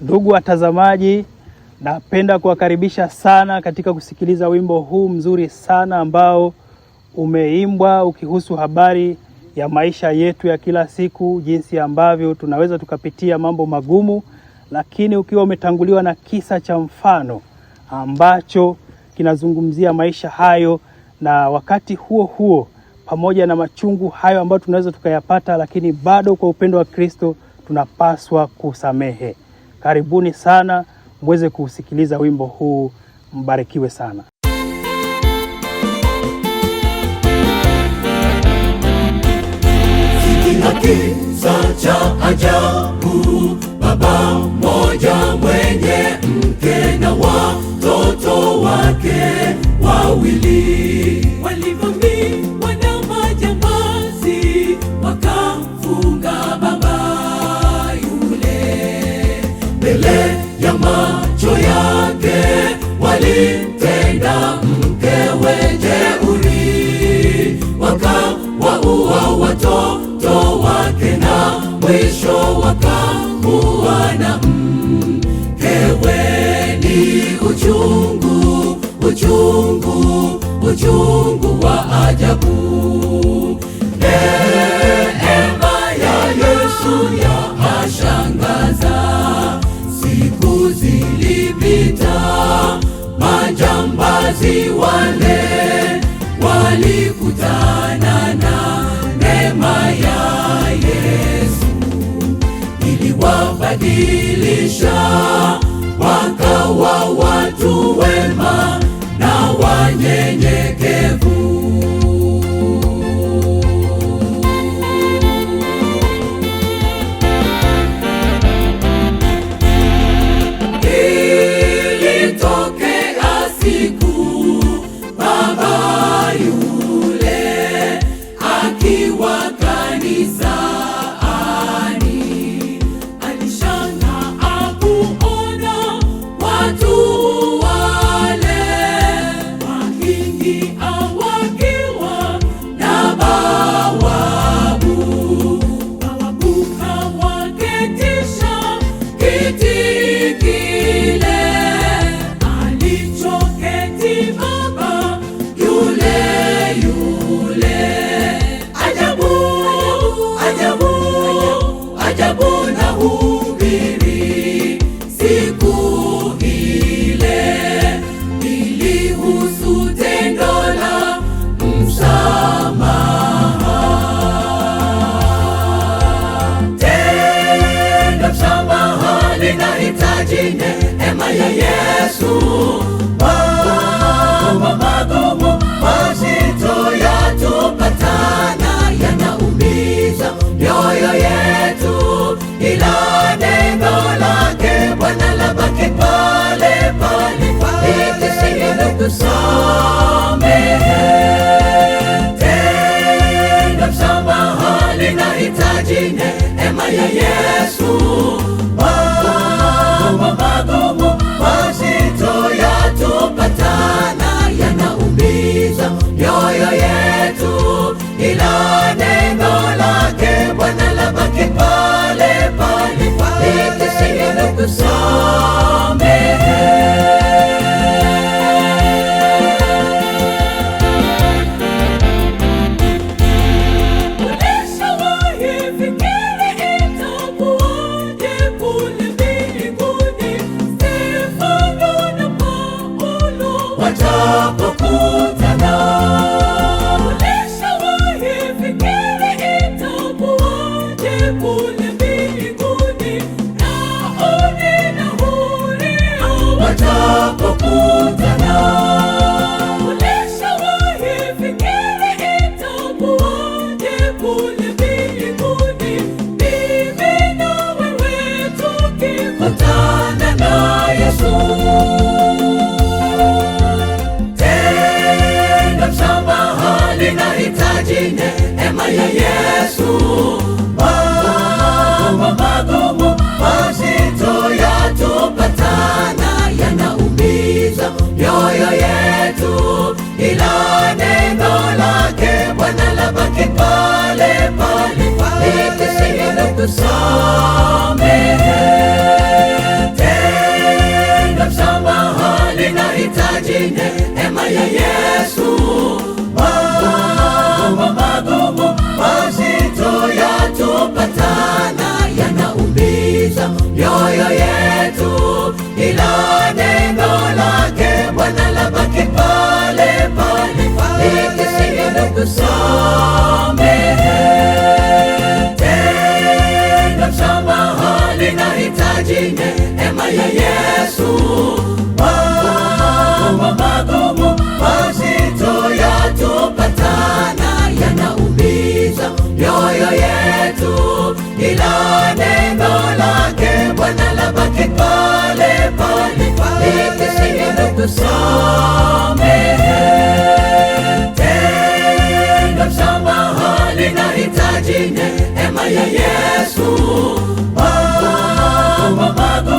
Ndugu watazamaji, napenda kuwakaribisha sana katika kusikiliza wimbo huu mzuri sana ambao umeimbwa ukihusu habari ya maisha yetu ya kila siku, jinsi ambavyo tunaweza tukapitia mambo magumu, lakini ukiwa umetanguliwa na kisa cha mfano ambacho kinazungumzia maisha hayo, na wakati huo huo pamoja na machungu hayo ambayo tunaweza tukayapata, lakini bado kwa upendo wa Kristo tunapaswa kusamehe. Karibuni sana muweze kusikiliza wimbo huu, mbarikiwe sana. Kisa cha ajabu, baba mmoja mwenye mke na watoto wake wawili, walivamiwa na majambazi wakamfunga baba yule. Mbele ya macho yake walimtenda mkewe jeuri, wakawaua watoto wake na mwisho wakamuua mkewe. Ni uchungu, uchungu, uchungu wa ajabu. Neema ya Yesu yashangaza. Siku zilipita, majambazi wale walikutana na neema ya Yesu, iliwabadilisha wakawa watu wema na wanyenyekevu. Ilitokea siku baba yule akiwa kanisani, alishangaa kuona watu wale wakiingia wakiwa na bawabu. Bawabu kawaketisha kiti kile alichoketi baba yule yule. Ajabu, ajabu, ajabu na hubiri siku ile ilihusu tendo la msamaha. Tendo msamaha linahitaji neema ya Yesu. Mambo magumu mazito yatupatana, yanaumiza mioyo yetu, ila neno lake Bwana labaki pale pale, litusaidia kusamehe. Tendo msamaha linahitaji neema ya Yesu. Mambo magumu mazito yatupatana, yanaumiza mioyo yetu, ila neno lake Bwana labaki pale pale, litusaidia kusamehe. Watapokutana, ulishawahi fikiri itakuwaje kule mbinguni? Naone na huria. Watapokutana, ulishawahi fikiri itakuwaje kule mbinguni? Mimi na wewe tukikutana na Yesu. Linahitaji neema ya Yesu. Mambo magumu mazito yatupatana, yanaumiza mioyo yetu, ila neno lake Bwana labaki pale pale, litusaidia kusamehe. linahitaji neema ya Yesu. Mambo magumu mazito yatupatana, yanaumiza mioyo yetu, ila neno lake Bwana labaki pale pale, likisema tusamehe. Tendo msamaha linahitaji neema ya Yesu. Mambo magumu